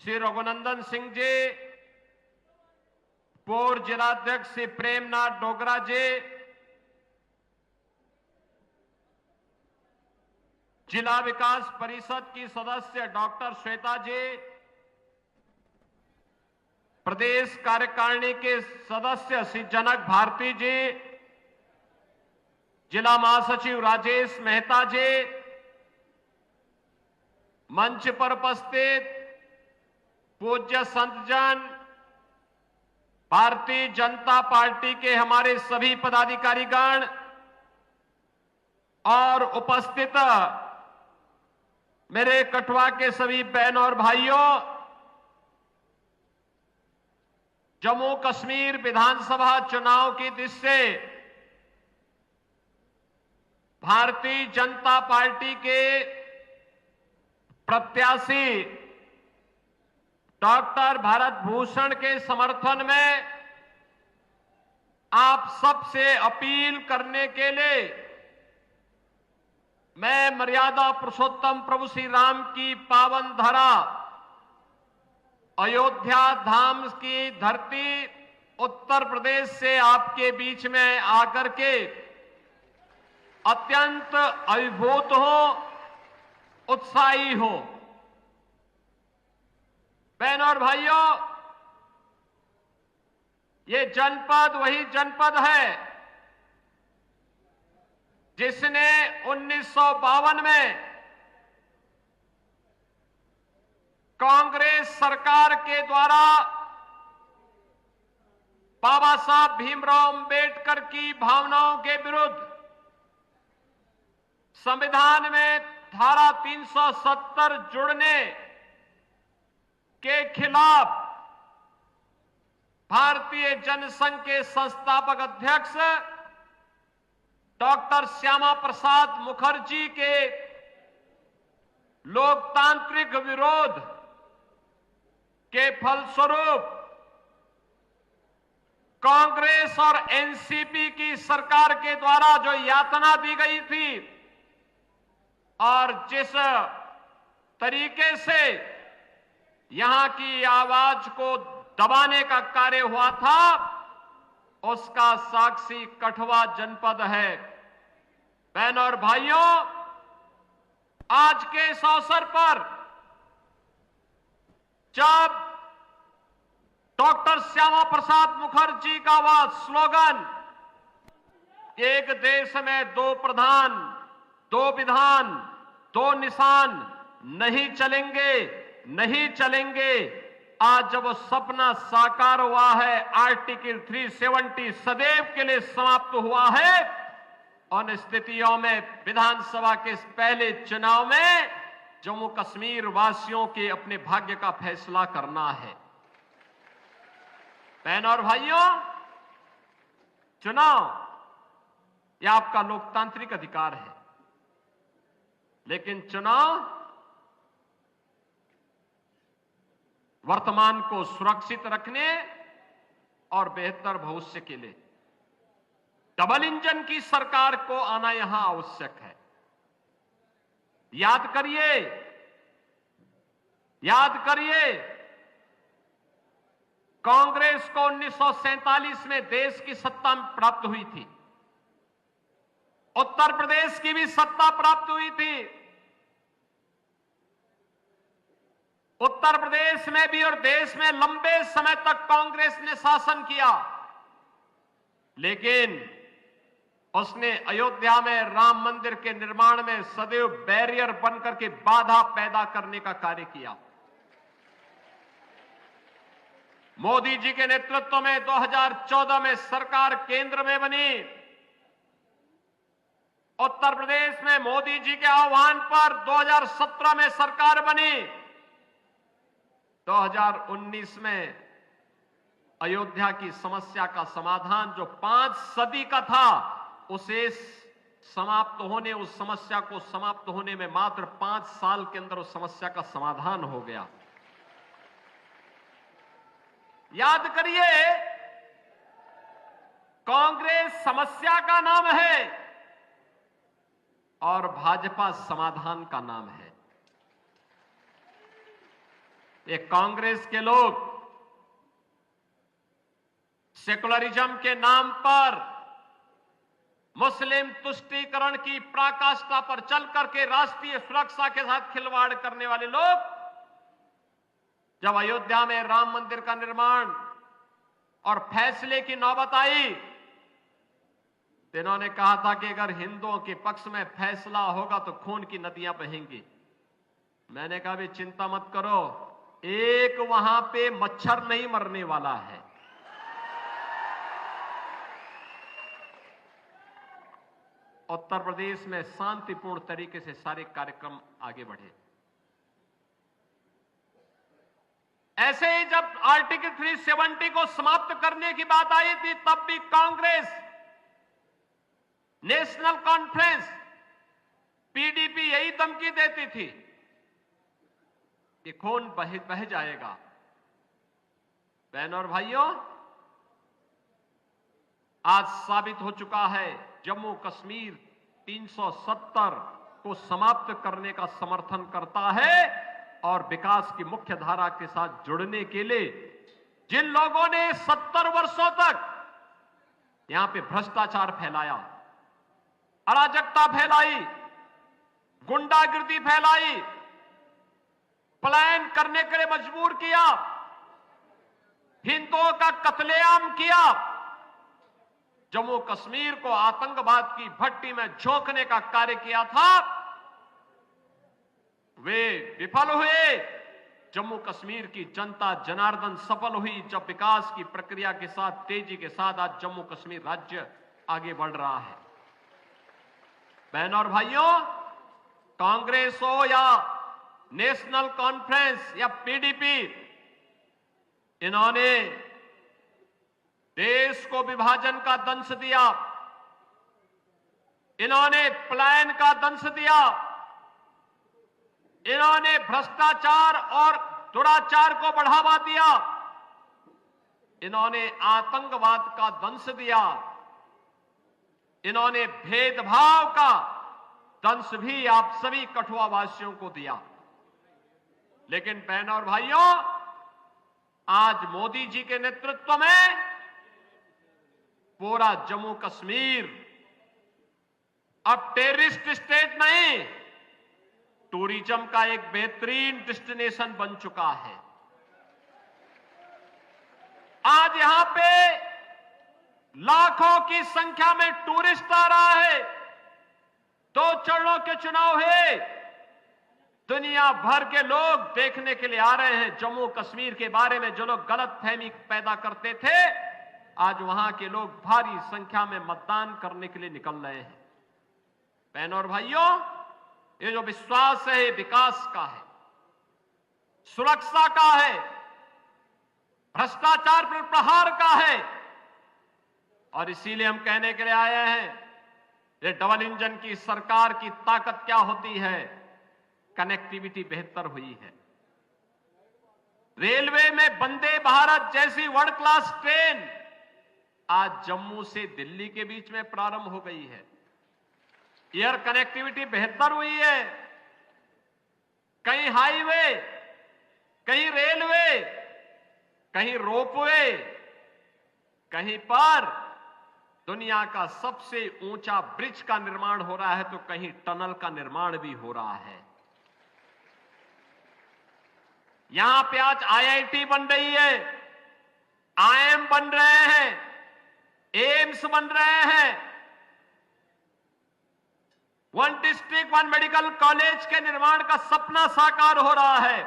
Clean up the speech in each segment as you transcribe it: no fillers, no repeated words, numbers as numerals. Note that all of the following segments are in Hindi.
श्री रघुनंदन सिंह जी, पूर्व जिलाध्यक्ष श्री प्रेमनाथ डोगरा जी, जिला विकास परिषद की सदस्य डॉक्टर श्वेता जी, प्रदेश कार्यकारिणी के सदस्य श्री जनक भारती जी, जिला महासचिव राजेश मेहता जी, मंच पर उपस्थित पूज्य संतजन, भारतीय जनता पार्टी के हमारे सभी पदाधिकारीगण और उपस्थित मेरे कठुआ के सभी बहन और भाइयों, जम्मू कश्मीर विधानसभा चुनाव की दृष्टि से भारतीय जनता पार्टी के प्रत्याशी डॉक्टर भारत भूषण के समर्थन में आप सबसे अपील करने के लिए मैं मर्यादा पुरुषोत्तम प्रभु श्री राम की पावन धरा अयोध्या धाम की धरती उत्तर प्रदेश से आपके बीच में आकर के अत्यंत अभिभूत हो, उत्साही हो। बहनों और भाइयों, ये जनपद वही जनपद है जिसने 1952 में कांग्रेस सरकार के द्वारा बाबा साहब भीमराव अंबेडकर की भावनाओं के विरुद्ध संविधान में धारा 370 जुड़ने के खिलाफ भारतीय जनसंघ के संस्थापक अध्यक्ष डॉक्टर श्यामा प्रसाद मुखर्जी के लोकतांत्रिक विरोध के फलस्वरूप कांग्रेस और एनसीपी की सरकार के द्वारा जो यातना दी गई थी और जिस तरीके से यहां की आवाज को दबाने का कार्य हुआ था, उसका साक्षी कठुआ जनपद है। बहनों और भाइयों, आज के इस अवसर पर जब डॉक्टर श्यामा प्रसाद मुखर्जी का वह स्लोगन एक देश में दो प्रधान, दो विधान, दो निशान नहीं चलेंगे, नहीं चलेंगे, आज जब वो सपना साकार हुआ है, आर्टिकल 370 सदैव के लिए समाप्त हुआ है। उन स्थितियों में विधानसभा के इस पहले चुनाव में जम्मू कश्मीर वासियों के अपने भाग्य का फैसला करना है। बहनों और भाइयों, चुनाव यह आपका लोकतांत्रिक अधिकार है, लेकिन चुनाव वर्तमान को सुरक्षित रखने और बेहतर भविष्य के लिए डबल इंजन की सरकार को आना यहां आवश्यक है। याद करिए, याद करिए, कांग्रेस को 1947 में देश की सत्ता प्राप्त हुई थी, उत्तर प्रदेश की भी सत्ता प्राप्त हुई थी, उत्तर प्रदेश में भी और देश में लंबे समय तक कांग्रेस ने शासन किया, लेकिन उसने अयोध्या में राम मंदिर के निर्माण में सदैव बैरियर बनकर के बाधा पैदा करने का कार्य किया। मोदी जी के नेतृत्व में 2014 में सरकार केंद्र में बनी। उत्तर प्रदेश में मोदी जी के आह्वान पर 2017 में सरकार बनी। 2019 में अयोध्या की समस्या का समाधान जो 5 सदी का था, उसे समाप्त होने, उस समस्या को समाप्त होने में मात्र 5 साल के अंदर उस समस्या का समाधान हो गया। याद करिए, कांग्रेस समस्या का नाम है और भाजपा समाधान का नाम है। ये कांग्रेस के लोग सेकुलरिज्म के नाम पर मुस्लिम तुष्टीकरण की पराकाष्ठा पर चल करके राष्ट्रीय सुरक्षा के साथ खिलवाड़ करने वाले लोग जब अयोध्या में राम मंदिर का निर्माण और फैसले की नौबत आई तो इन्होंने कहा था कि अगर हिंदुओं के पक्ष में फैसला होगा तो खून की नदियां बहेंगी। मैंने कहा भी चिंता मत करो, एक वहां पे मच्छर नहीं मरने वाला है। उत्तर प्रदेश में शांतिपूर्ण तरीके से सारे कार्यक्रम आगे बढ़े। ऐसे ही जब आर्टिकल 370 को समाप्त करने की बात आई थी तब भी कांग्रेस, नेशनल कॉन्फ्रेंस, पीडीपी यही धमकी देती थी कि खून बह जाएगा। बहनों और भाइयों, आज साबित हो चुका है जम्मू कश्मीर 370 को समाप्त करने का समर्थन करता है और विकास की मुख्य धारा के साथ जुड़ने के लिए जिन लोगों ने 70 वर्षों तक यहां पे भ्रष्टाचार फैलाया, अराजकता फैलाई, गुंडागिर्दी फैलाई, पलायन करने के लिए मजबूर किया, हिंदुओं का कत्लेआम किया, जम्मू कश्मीर को आतंकवाद की भट्टी में झोंकने का कार्य किया था, वे विफल हुए। जम्मू कश्मीर की जनता जनार्दन सफल हुई जब विकास की प्रक्रिया के साथ तेजी के साथ आज जम्मू कश्मीर राज्य आगे बढ़ रहा है। बहनों और भाइयों, कांग्रेस हो या नेशनल कॉन्फ्रेंस या पीडीपी, इन्होंने देश को विभाजन का दंश दिया, इन्होंने पलायन का दंश दिया, इन्होंने भ्रष्टाचार और दुराचार को बढ़ावा दिया, इन्होंने आतंकवाद का दंश दिया, इन्होंने भेदभाव का दंश भी आप सभी कठुआ वासियों को दिया। लेकिन बहनों और भाइयों, आज मोदी जी के नेतृत्व में पूरा जम्मू कश्मीर अब टेररिस्ट स्टेट नहीं, टूरिज्म का एक बेहतरीन डेस्टिनेशन बन चुका है। आज यहां पे लाखों की संख्या में टूरिस्ट आ रहा है। 2 चरणों के चुनाव है, दुनिया भर के लोग देखने के लिए आ रहे हैं। जम्मू कश्मीर के बारे में जो लोग गलतफहमी पैदा करते थे, आज वहां के लोग भारी संख्या में मतदान करने के लिए निकल रहे हैं। बहनों और भाइयों, ये जो विश्वास है विकास का है, सुरक्षा का है, भ्रष्टाचार पर प्रहार का है। और इसीलिए हम कहने के लिए आए हैं, ये डबल इंजन की सरकार की ताकत क्या होती है। कनेक्टिविटी बेहतर हुई है। रेलवे में वंदे भारत जैसी वर्ल्ड क्लास ट्रेन आज जम्मू से दिल्ली के बीच में प्रारंभ हो गई है। एयर कनेक्टिविटी बेहतर हुई है। कहीं हाईवे, कहीं रेलवे, कहीं रोपवे, कहीं पर दुनिया का सबसे ऊंचा ब्रिज का निर्माण हो रहा है, तो कहीं टनल का निर्माण भी हो रहा है। यहां पे आज आईआईटी बन रही है, आईएम बन रहे हैं, एम्स बन रहे हैं। 1 डिस्ट्रिक्ट 1 मेडिकल कॉलेज के निर्माण का सपना साकार हो रहा है।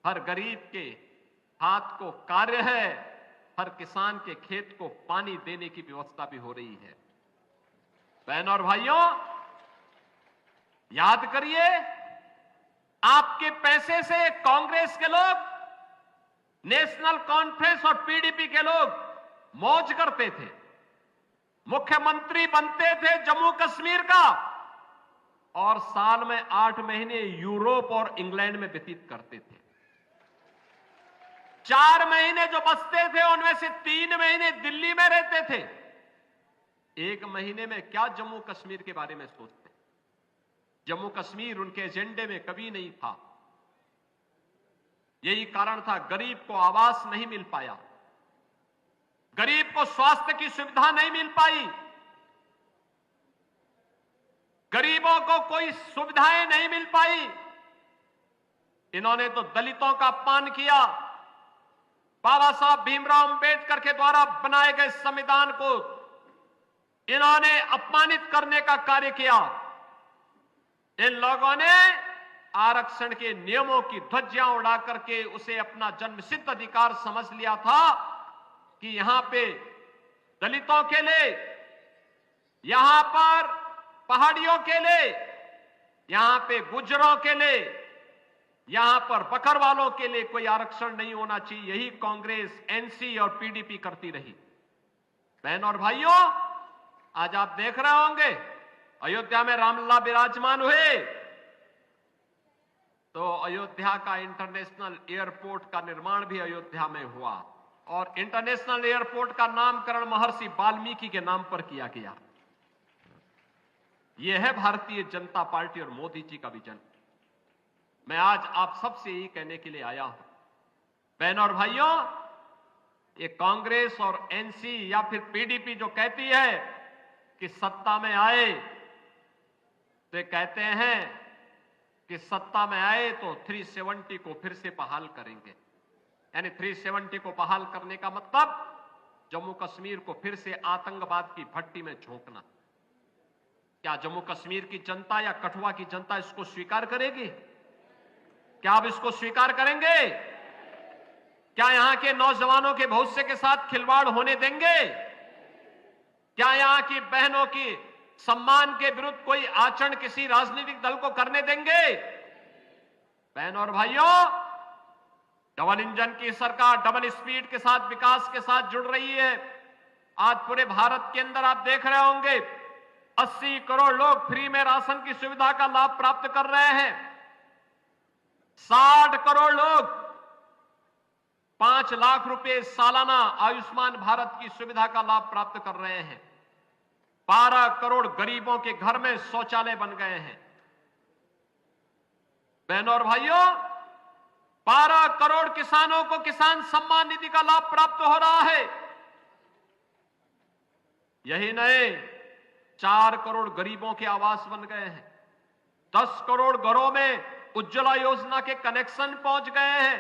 हर गरीब के हाथ को कार्य है, हर किसान के खेत को पानी देने की व्यवस्था भी हो रही है। बहनों और भाइयों, याद करिए, आपके पैसे से कांग्रेस के लोग, नेशनल कॉन्फ्रेंस और पीडीपी के लोग मौज करते थे, मुख्यमंत्री बनते थे जम्मू कश्मीर का, और साल में 8 महीने यूरोप और इंग्लैंड में व्यतीत करते थे। 4 महीने जो बचते थे उनमें से 3 महीने दिल्ली में रहते थे। 1 महीने में क्या जम्मू कश्मीर के बारे में सोचते? जम्मू कश्मीर उनके एजेंडे में कभी नहीं था। यही कारण था, गरीब को आवास नहीं मिल पाया, गरीब को स्वास्थ्य की सुविधा नहीं मिल पाई, गरीबों को कोई सुविधाएं नहीं मिल पाई। इन्होंने तो दलितों का अपमान किया। बाबा साहब भीमराव अंबेडकर के द्वारा बनाए गए संविधान को इन्होंने अपमानित करने का कार्य किया। इन लोगों ने आरक्षण के नियमों की ध्वजियां उड़ा करके उसे अपना जन्मसिद्ध अधिकार समझ लिया था कि यहां पे दलितों के लिए, यहां पर पहाड़ियों के लिए, यहां पे गुर्जरों के लिए, यहां पर बकरवालों के लिए कोई आरक्षण नहीं होना चाहिए। यही कांग्रेस, एनसी और पीडीपी करती रही। बहनों और भाइयों, आज आप देख रहे होंगे अयोध्या में रामलला विराजमान हुए तो अयोध्या का इंटरनेशनल एयरपोर्ट का निर्माण भी अयोध्या में हुआ और इंटरनेशनल एयरपोर्ट का नामकरण महर्षि वाल्मीकि के नाम पर किया गया। यह है भारतीय जनता पार्टी और मोदी जी का विजन। मैं आज आप सबसे यही कहने के लिए आया हूं, बहनों और भाइयों, ये कांग्रेस और एनसी या फिर पीडीपी जो कहती है कि सत्ता में आए तो कहते हैं कि सत्ता में आए तो 370 को फिर से बहाल करेंगे। यानी 370 को बहाल करने का मतलब जम्मू कश्मीर को फिर से आतंकवाद की भट्टी में झोंकना। क्या जम्मू कश्मीर की जनता या कठुआ की जनता इसको स्वीकार करेगी? क्या आप इसको स्वीकार करेंगे? क्या यहां के नौजवानों के भविष्य के साथ खिलवाड़ होने देंगे? क्या यहां की बहनों की सम्मान के विरुद्ध कोई आचरण किसी राजनीतिक दल को करने देंगे? बहनों और भाइयों, डबल इंजन की सरकार डबल स्पीड के साथ, विकास के साथ जुड़ रही है। आज पूरे भारत के अंदर आप देख रहे होंगे 80 करोड़ लोग फ्री में राशन की सुविधा का लाभ प्राप्त कर रहे हैं। 60 करोड़ लोग 5 लाख रुपए सालाना आयुष्मान भारत की सुविधा का लाभ प्राप्त कर रहे हैं। 12 करोड़ गरीबों के घर में शौचालय बन गए हैं। बहनों और भाइयों, 12 करोड़ किसानों को किसान सम्मान निधि का लाभ प्राप्त हो रहा है। यही नहीं, 4 करोड़ गरीबों के आवास बन गए हैं। 10 करोड़ घरों में उज्ज्वला योजना के कनेक्शन पहुंच गए हैं।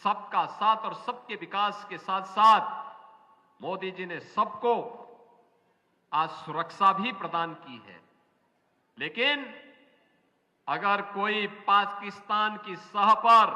सबका साथ और सबके विकास के साथ साथ मोदी जी ने सबको आज सुरक्षा भी प्रदान की है। लेकिन अगर कोई पाकिस्तान की सह पर